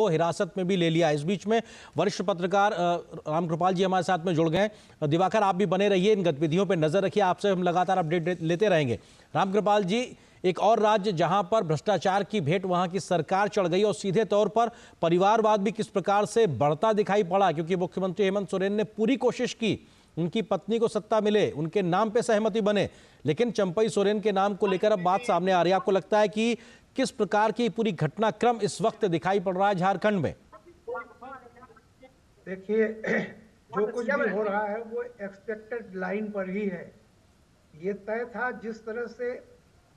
को हिरासत में भी ले लिया। इस बीच में वरिष्ठ पत्रकार रामकृपाल जी हमारे साथ में जुड़ गए। दिवाकर, आप भी बने रहिए, इन गतिविधियों पर नजर रखिए, आपसे हम लगातार अपडेट लेते रहेंगे। रामकृपाल जी, एक और राज्य जहां पर भ्रष्टाचार की भेंट वहां की सरकार चढ़ गई और सीधे तौर पर परिवारवाद भी किस प्रकार से बढ़ता दिखाई पड़ा, क्योंकि मुख्यमंत्री हेमंत सोरेन ने पूरी कोशिश की उनकी पत्नी को सत्ता मिले, उनके नाम पे सहमति बने, लेकिन चंपई सोरेन के नाम को लेकर अब बात सामने आ रही है। आपको लगता है कि किस प्रकार की पूरी घटनाक्रम इस वक्त दिखाई पड़ रहा है झारखंड में? देखिए, जो कुछ भी हो रहा है वो एक्सपेक्टेड लाइन पर ही है। ये तय था, जिस तरह से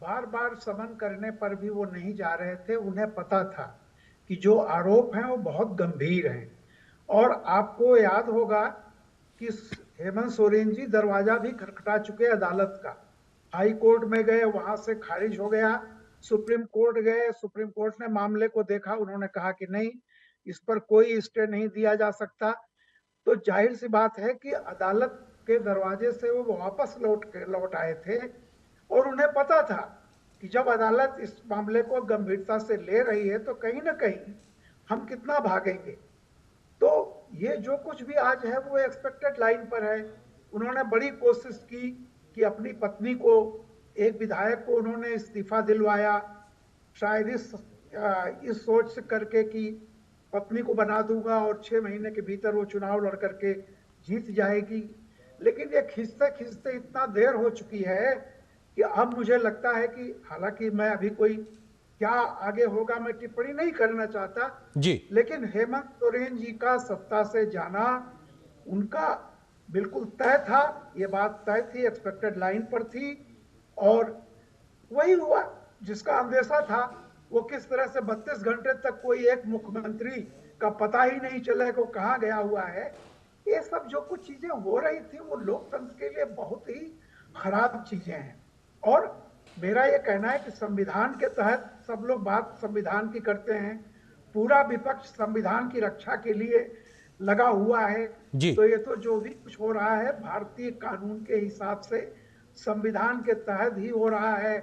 बार बार समन करने पर भी वो नहीं जा रहे थे, उन्हें पता था कि जो आरोप हैं वो बहुत गंभीर हैं। और आपको याद होगा कि हेमंत सोरेन जी दरवाजा भी खटखटा चुके अदालत का। हाई कोर्ट में गए, वहां से खारिज हो गया। सुप्रीम कोर्ट गए, सुप्रीम कोर्ट ने मामले को देखा, उन्होंने कहा कि नहीं, इस पर कोई स्टे नहीं दिया जा सकता। तो जाहिर सी बात है कि अदालत के दरवाजे से वो वापस लौट आए थे। और उन्हें पता था कि जब अदालत इस मामले को गंभीरता से ले रही है तो कहीं ना कहीं हम कितना भागेंगे। तो ये जो कुछ भी आज है वो एक्सपेक्टेड लाइन पर है। उन्होंने बड़ी कोशिश की कि अपनी पत्नी को, एक विधायक को उन्होंने इस्तीफा दिलवाया, शायद इस सोच से करके कि पत्नी को बना दूंगा और 6 महीने के भीतर वो चुनाव लड़ करके जीत जाएगी। लेकिन ये खींचते खींचते इतना देर हो चुकी है कि अब मुझे लगता है कि, हालांकि मैं अभी कोई क्या आगे होगा मैं टिप्पणी नहीं करना चाहता जी, लेकिन हेमंत सोरेन जी का सत्ता से जाना उनका बिल्कुल तय था। ये बात तय थी, एक्सपेक्टेड लाइन पर थी। और वही हुआ जिसका अंदेशा था। वो किस तरह से 32 घंटे तक कोई एक मुख्यमंत्री का पता ही नहीं चला कि वो कहाँ गया हुआ है। ये सब जो कुछ चीजें हो रही थी वो लोकतंत्र के लिए बहुत ही खराब चीजें हैं। और मेरा ये कहना है कि संविधान के तहत सब लोग बात संविधान की करते हैं, पूरा विपक्ष संविधान की रक्षा के लिए लगा हुआ है। जी। तो ये तो जो भी कुछ हो रहा है भारतीय कानून के हिसाब से संविधान के तहत ही हो रहा है।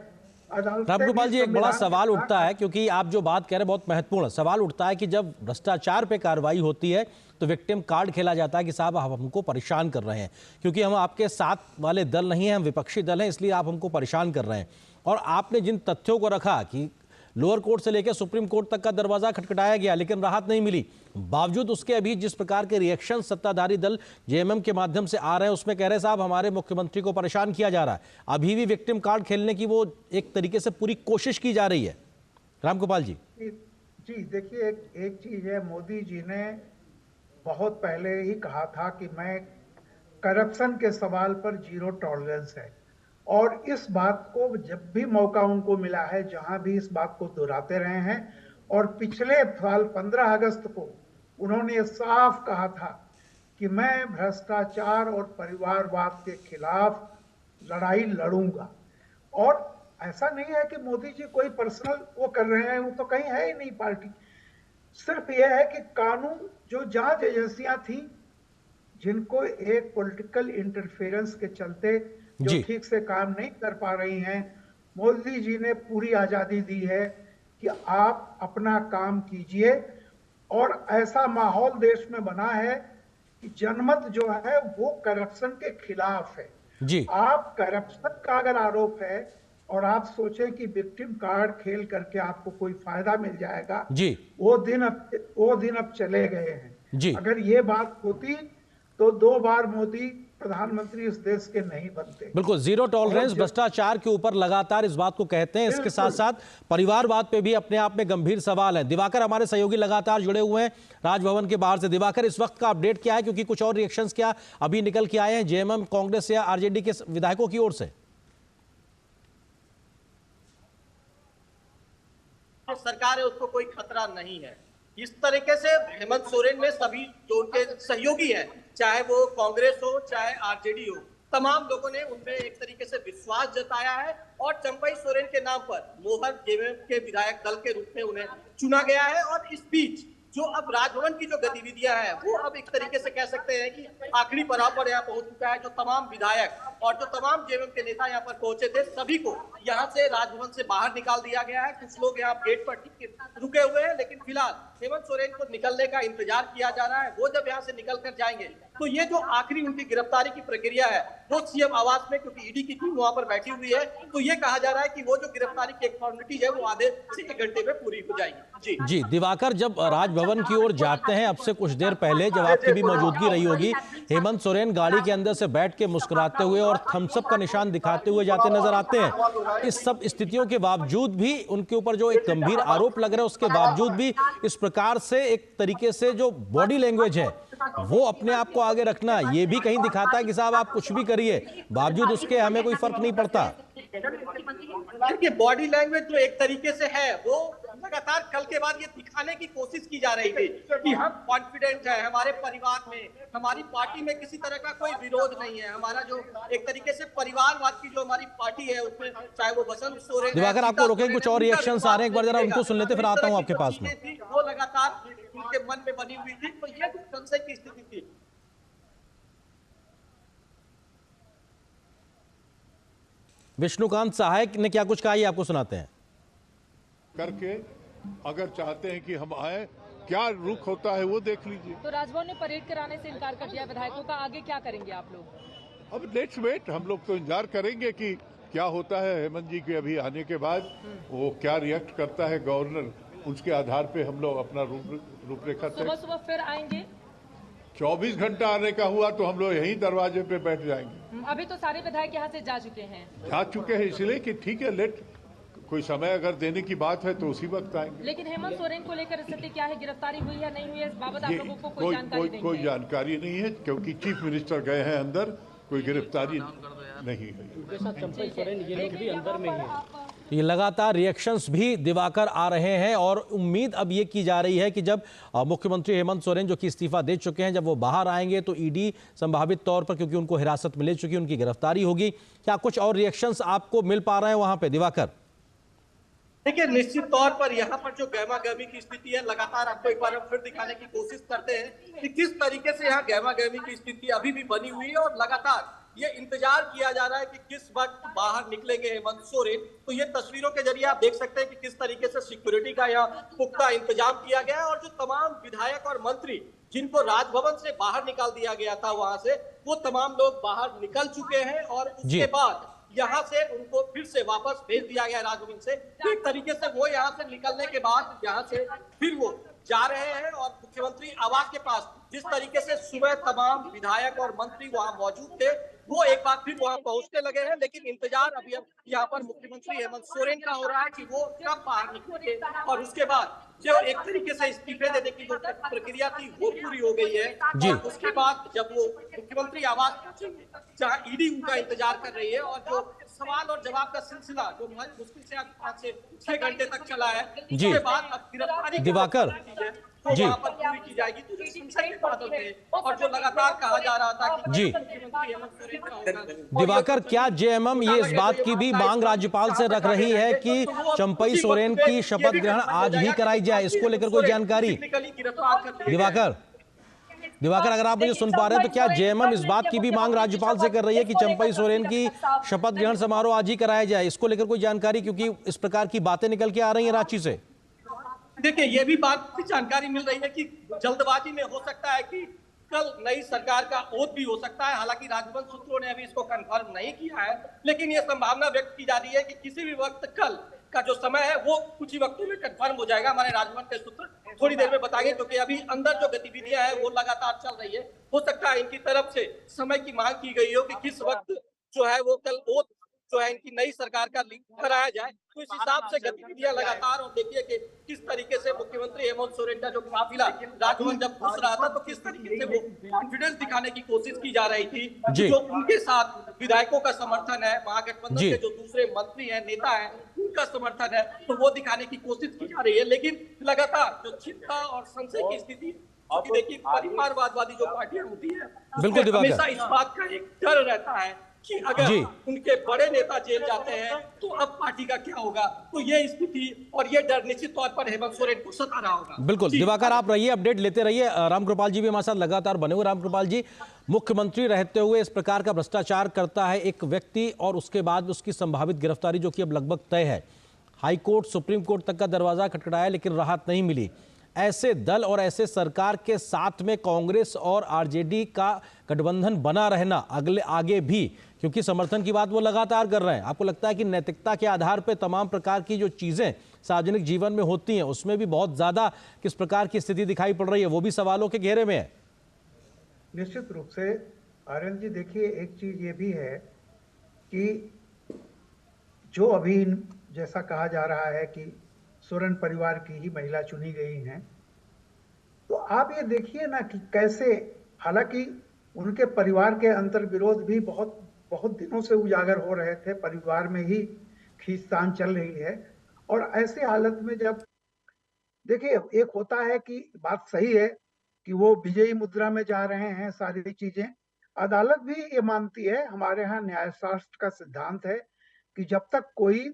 अदालतें भी रामकृपाल जी, एक बड़ा संविधान के सवाल उठता है, तहत। क्योंकि आप जो बात कह रहे हैं बहुत महत्वपूर्ण सवाल उठता है कि जब भ्रष्टाचार पे कार्रवाई होती है तो विक्टिम कार्ड खेला जाता है कि साहब आप हमको परेशान कर रहे हैं, क्योंकि हम आपके साथ वाले दल नहीं हैं, हम विपक्षी दल हैं, इसलिए आप हमको परेशान कर रहे हैं। और आपने जिन तथ्यों को रखा कि लोअर कोर्ट से लेकर सुप्रीम कोर्ट तक का दरवाजा खटखटाया गया लेकिन राहत नहीं मिली, बावजूद उसके अभी जिस प्रकार के रिएक्शन सत्ताधारी दल जेएमएम के माध्यम से आ रहे हैं उसमें कह रहे हैं साहब हमारे मुख्यमंत्री को परेशान किया जा रहा है, अभी भी विक्टिम कार्ड खेलने की वो एक तरीके से पूरी कोशिश की जा रही है। रामकृपाल जी जी देखिए, एक चीज है, मोदी जी ने बहुत पहले ही कहा था कि मैं करप्शन के सवाल पर जीरो टॉलरेंस है। और इस बात को जब भी मौका उनको मिला है, जहां भी इस बात को दोहराते रहे हैं। और पिछले साल 15 अगस्त को उन्होंने ये साफ कहा था कि मैं भ्रष्टाचार और परिवारवाद के खिलाफ लड़ाई लड़ूंगा। और ऐसा नहीं है कि मोदी जी कोई पर्सनल वो कर रहे हैं, वो तो कहीं है ही नहीं पार्टी। सिर्फ यह है कि कानून, जो जांच एजेंसियां थी जिनको एक पॉलिटिकल इंटरफेरेंस के चलते जो जी ठीक से काम नहीं कर पा रही हैं, मोदी जी ने पूरी आजादी दी है कि आप अपना काम कीजिए। और ऐसा माहौल देश में बना है कि जनमत जो है वो करप्शन के खिलाफ है। जी आप करप्शन का अगर आरोप है और आप सोचें कि विक्टिम कार्ड खेल करके आपको कोई फायदा मिल जाएगा, जी वो दिन अब चले गए हैं। जी अगर ये बात होती तो 2 बार मोदी प्रधानमंत्री इस देश के नहीं बनते। बिल्कुल, जीरो और टॉलरेंस भ्रष्टाचार के ऊपर लगातार इस बात को कहते हैं। इसके साथ बिल्कुल साथ परिवारवाद पे भी अपने आप में गंभीर सवाल है। दिवाकर हमारे सहयोगी लगातार जुड़े हुए हैं राजभवन के बाहर से। दिवाकर, इस वक्त का अपडेट क्या है, क्योंकि कुछ और रिएक्शंस क्या अभी निकल के आए हैं जेएमएम, कांग्रेस या आरजेडी के विधायकों की ओर से? सरकार है उसको कोई खतरा नहीं है। इस तरीके से हेमंत सोरेन में सभी जो उनके सहयोगी हैं, चाहे वो कांग्रेस हो चाहे आरजेडी हो, तमाम लोगों ने उनपे एक तरीके से विश्वास जताया है और चंपई सोरेन के नाम पर मोहर जेएमएम के विधायक दल के रूप में उन्हें चुना गया है। और इस बीच जो अब राजभवन की जो गतिविधियां हैं वो अब एक तरीके से कह सकते हैं कि आखिरी पड़ाव पर यहाँ पहुंच चुका है। जो तमाम विधायक और जो तमाम जेएमएम के नेता यहाँ पर पहुंचे थे सभी को यहाँ से राजभवन से बाहर निकाल दिया गया है। कुछ लोग यहाँ गेट पर रुके हुए हैं, लेकिन फिलहाल हेमंत सोरेन को निकलने का इंतजार किया जा रहा है। वो जब यहाँ से निकल कर जाएंगे तो ये जो आखिरी उनकी गिरफ्तारी की प्रक्रिया है वो सीएम आवास में, क्योंकि ईडी की टीम वहां पर बैठी हुई है, तो ये कहा जा रहा है कि वो जो गिरफ्तारी की एक फॉर्मेलिटी है वो आधे से 1 घंटे में पूरी हो जाएगी। जी दिवाकर, जब राजभवन की ओर जाते हैं, अब से कुछ देर पहले जब आपकी भी मौजूदगी रही होगी, हेमंत सोरेन गाड़ी के अंदर से बैठ के मुस्कुराते हुए और थम्स अप का निशान दिखाते हुए जाते नजर आते हैं। इस सब स्थितियों के बावजूद भी, उनके ऊपर जो एक गंभीर आरोप लग रहा है उसके बावजूद भी इस प्रकार से एक तरीके से जो बॉडी लैंग्वेज है वो अपने आप को आगे रखना, ये भी कहीं दिखाता है कि साहब आप कुछ भी करिए, बावजूद उसके हमें कोई फर्क नहीं पड़ता। देखिए बॉडी लैंग्वेज जो एक तरीके से है वो लगातार कल के बाद ये दिखाने की कोशिश की जा रही थी कि हम कॉन्फिडेंट है, हमारे परिवार में, हमारी पार्टी में किसी तरह का कोई विरोध नहीं है। हमारा जो एक तरीके से परिवारवाद की जो हमारी पार्टी है उसमें चाहे वो बसंत सोरेन, दिवाकर आपको रोकेंगे, कुछ और रिएक्शंस आ रहे हैं, एक बार जरा उनको सुन लेते फिर आता हूं आपके पास में। वो लगातार उनके मन में बनी हुई थी, तो ये संशय की स्थिति थी। विष्णुकांत सहायक ने क्या कुछ कहा ये आपको सुनाते हैं। करके अगर चाहते हैं कि हम आए, क्या रुख होता है वो देख लीजिए। तो राजभवन ने परेड कराने से इनकार कर दिया विधायकों का, आगे क्या करेंगे आप लोग? अब लेट्स वेट, हम लोग तो इंतजार करेंगे कि क्या होता है। हेमंत जी के अभी आने के बाद वो क्या रिएक्ट करता है गवर्नर, उसके आधार पे हम लोग अपना रूपरेखा सुबह सुबह फिर आएंगे। 24 घंटा आने का हुआ तो हम लोग यहीं दरवाजे पे बैठ जाएंगे। अभी तो सारे विधायक यहाँ से जा चुके हैं। जा चुके हैं इसलिए कि ठीक है, लेट कोई समय अगर देने की बात है तो उसी वक्त आएंगे। लेकिन हेमंत सोरेन को लेकर स्थिति क्या है, गिरफ्तारी हुई है नहीं हुई है, इस बाबत आप लोगों को कोई जानकारी नहीं है? कोई जानकारी नहीं है, क्योंकि चीफ मिनिस्टर गए हैं अंदर, कोई गिरफ्तारी नहीं है। ये लगातार रिएक्शंस भी दिवाकर आ रहे हैं और उम्मीद अब ये की जा रही है कि जब मुख्यमंत्री हेमंत सोरेन जो कि इस्तीफा दे चुके हैं, जब वो बाहर आएंगे तो ईडी संभावित तौर पर, क्योंकि उनको हिरासत मिल चुकी है, उनकी गिरफ्तारी होगी। क्या कुछ और रिएक्शंस आपको मिल पा रहे हैं वहां पे दिवाकर? देखिए निश्चित तौर पर यहाँ पर जो गहमा गहमी की स्थिति है, लगातार आपको एक बार हम फिर दिखाने की कोशिश करते हैं कि किस तरीके से यहाँ गहमा गहमी की स्थिति अभी भी बनी हुई है और लगातार ये इंतजार किया जा रहा है कि किस वक्त बाहर निकलेंगे हेमंत सोरेन। तो ये तस्वीरों के जरिए आप देख सकते हैं कि किस तरीके से सिक्योरिटी का यहाँ पुख्ता इंतजाम किया गया है और जो तमाम विधायक और मंत्री जिनको राजभवन से बाहर निकाल दिया गया था वहां से, वो तमाम लोग बाहर निकल चुके हैं और उसके बाद यहाँ से उनको फिर से वापस भेज दिया गया राजभवन से। तो एक तरीके से वो यहाँ से निकलने के बाद यहाँ से फिर वो जा रहे हैं और मुख्यमंत्री आवास के पास जिस तरीके से सुबह तमाम विधायक और मंत्री वहां मौजूद थे, वो एक बार फिर वहां पहुंचने लगे हैं। लेकिन इंतजार अभी अब यहाँ पर मुख्यमंत्री हेमंत सोरेन का हो रहा है कि वो कब बाहर निकलेंगे और उसके बाद जो एक तरीके से इस्तीफे देने की जो प्रक्रिया थी वो पूरी हो गई है जी। और उसके बाद जब वो मुख्यमंत्री आवास पहुंचेंगे जहाँ ईडी उनका इंतजार कर रही है और जो सवाल और जवाब का सिलसिला जो मुश्किल से 5 से 6 घंटे तक चला है, उसके बाद अब गिरफ्तारी दिवाकर तो वहां पर पूरी की जाएगी। तो संशय के बादल थे और जो लगातार कहा जा रहा था कि जी। मुख्यमंत्री हेमंत सोरेन का होगा। दिवाकर, क्या जेएमएम ये इस बात की भी मांग राज्यपाल से रख रही है कि चंपई सोरेन की शपथ ग्रहण आज ही कराई जाए, इसको लेकर कोई जानकारी? दिवाकर अगर आप मुझे सुन पा रहे हैं तो क्या जेएमएम इस बात की भी मांग राज्यपाल से कर रही है कि चंपई सोरेन की शपथ ग्रहण समारोह आज ही कराया जाए, इसको लेकर कोई जानकारी? क्योंकि इस प्रकार की बातें निकल के आ रही हैं रांची से। देखिए ये भी बात की जानकारी मिल रही है कि जल्दबाजी में हो सकता है कि कल नई सरकार का ओथ भी हो सकता है। हालांकि राजभवन सूत्रों ने अभी इसको कंफर्म नहीं किया है, लेकिन ये संभावना व्यक्त की जा रही है कि किसी भी वक्त कल का जो समय है वो कुछ ही वक्तों में कंफर्म हो जाएगा। हमारे राजभवन के सूत्र थोड़ी देर में बताएंगे, क्योंकि अभी अंदर जो गतिविधियां हैं वो लगातार चल रही है। हो सकता है इनकी तरफ से समय की मांग की गई हो कि किस वक्त जो है वो कल ओथ जो है इनकी नई सरकार का कराया जाए। तो इस हिसाब से गतिविधियां लगातार, और देखिए कि किस तरीके से मुख्यमंत्री हेमंत सोरेन का जो काफिला राजभवन जब घुस रहा था तो किस तरीके से वो कॉन्फिडेंस दिखाने की कोशिश की जा रही थी। जो उनके साथ विधायकों का समर्थन है, महागठबंधन के जो दूसरे मंत्री हैं, नेता हैं, उनका समर्थन है, तो वो दिखाने की कोशिश की जा रही है। लेकिन लगातार जो चिंता और संशय की स्थिति, क्योंकि देखिए परिवारवादी जो पार्टियां होती है, बिल्कुल हमेशा इस बात का एक डर रहता है कि अगर जी। उनके बड़े नेता जेल जाते हैं तो अब पार्टी का क्या होगा। तो ये स्थिति और ये डर निश्चित तौर पर हेमंत सोरेन को सता रहा होगा। बिल्कुल जी। दिवाकर, आप रहिए, अपडेट लेते रहिए। रामकृपाल जी भी हमारे साथ लगातार बने हुए। रामकृपाल जी, मुख्यमंत्री रहते हुए इस प्रकार का भ्रष्टाचार करता है एक व्यक्ति और उसके बाद उसकी संभावित गिरफ्तारी जो कि अब लगभग तय है, हाई कोर्ट सुप्रीम कोर्ट तक का दरवाजा खटखटाया लेकिन राहत नहीं मिली। ऐसे दल और ऐसे सरकार के साथ में कांग्रेस और आरजेडी का गठबंधन बना रहना आगे भी, क्योंकि समर्थन की बात वो लगातार कर रहे हैं, आपको लगता है कि नैतिकता के आधार पर तमाम प्रकार की जो चीजें सार्वजनिक जीवन में होती हैं उसमें भी बहुत ज्यादा किस प्रकार की स्थिति दिखाई पड़ रही है, वो भी सवालों के घेरे में है? निश्चित रूप से आर्यन जी, देखिए एक चीज ये भी है कि जो अभी जैसा कहा जा रहा है कि सोरेन परिवार की ही महिला चुनी गई हैं, तो आप ये देखिए ना कि कैसे, हालांकि उनके परिवार के अंतर्विरोध भी बहुत बहुत दिनों से उजागर हो रहे थे, परिवार में ही खींचतान चल रही है। और ऐसी हालत में जब देखिए, एक होता है कि बात सही है कि वो विजयी मुद्रा में जा रहे हैं, सारी चीजें अदालत भी ये मानती है, हमारे यहाँ न्यायशास्त्र का सिद्धांत है कि जब तक कोई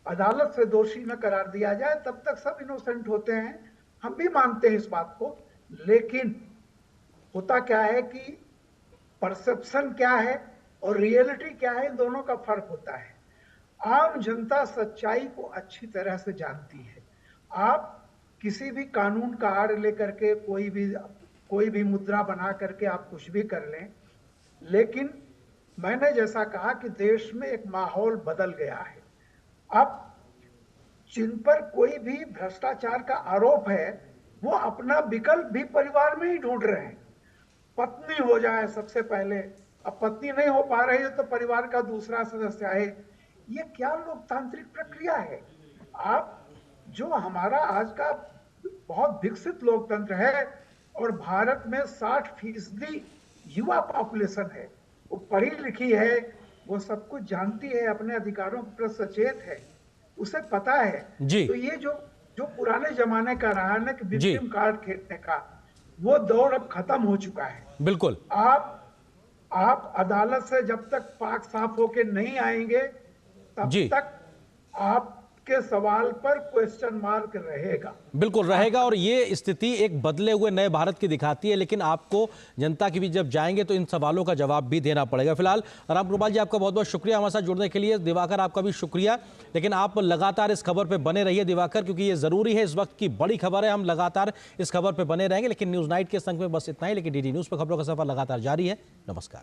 अदालत से दोषी न करार दिया जाए तब तक सब इनोसेंट होते हैं, हम भी मानते हैं इस बात को। लेकिन होता क्या है कि परसेप्शन क्या है और रियलिटी क्या है, इन दोनों का फर्क होता है। आम जनता सच्चाई को अच्छी तरह से जानती है। आप किसी भी कानून का आड़ लेकर के कोई भी मुद्रा बना करके आप कुछ भी कर लें, लेकिन मैंने जैसा कहा कि देश में एक माहौल बदल गया है। अब जिन पर कोई भी भ्रष्टाचार का आरोप है वो अपना विकल्प भी परिवार में ही ढूंढ रहे हैं। पत्नी हो जाए सबसे पहले, अब पत्नी नहीं हो पा रही है तो परिवार का दूसरा सदस्य आए। ये क्या लोकतांत्रिक प्रक्रिया है? आप जो हमारा आज का बहुत विकसित लोकतंत्र है और भारत में 60% युवा पॉपुलेशन है, वो पढ़ी लिखी है, वो सब कुछ जानती है, अपने अधिकारों पर सचेत है, उसे पता है। जी। तो ये जो पुराने जमाने का रहा है ना कि विक्टिम कार्ड खेलने का, वो दौर अब खत्म हो चुका है। बिल्कुल। आप अदालत से जब तक पाक साफ होके नहीं आएंगे तब तक आपके सवाल पर क्वेश्चन मार्क रहेगा। बिल्कुल रहेगा, और ये स्थिति एक बदले हुए नए भारत की दिखाती है, लेकिन आपको जनता के बीच जब जाएंगे तो इन सवालों का जवाब भी देना पड़ेगा। फिलहाल रामकृपाल जी, आपका बहुत बहुत शुक्रिया हमारे साथ जुड़ने के लिए। दिवाकर, आपका भी शुक्रिया, लेकिन आप लगातार इस खबर पर बने रहिए दिवाकर, क्योंकि ये जरूरी है, इस वक्त की बड़ी खबर है। हम लगातार इस खबर पर बने रहेंगे, लेकिन न्यूज नाइट के संग में बस इतना ही, लेकिन डीडी न्यूज पर खबरों का सफर लगातार जारी है। नमस्कार।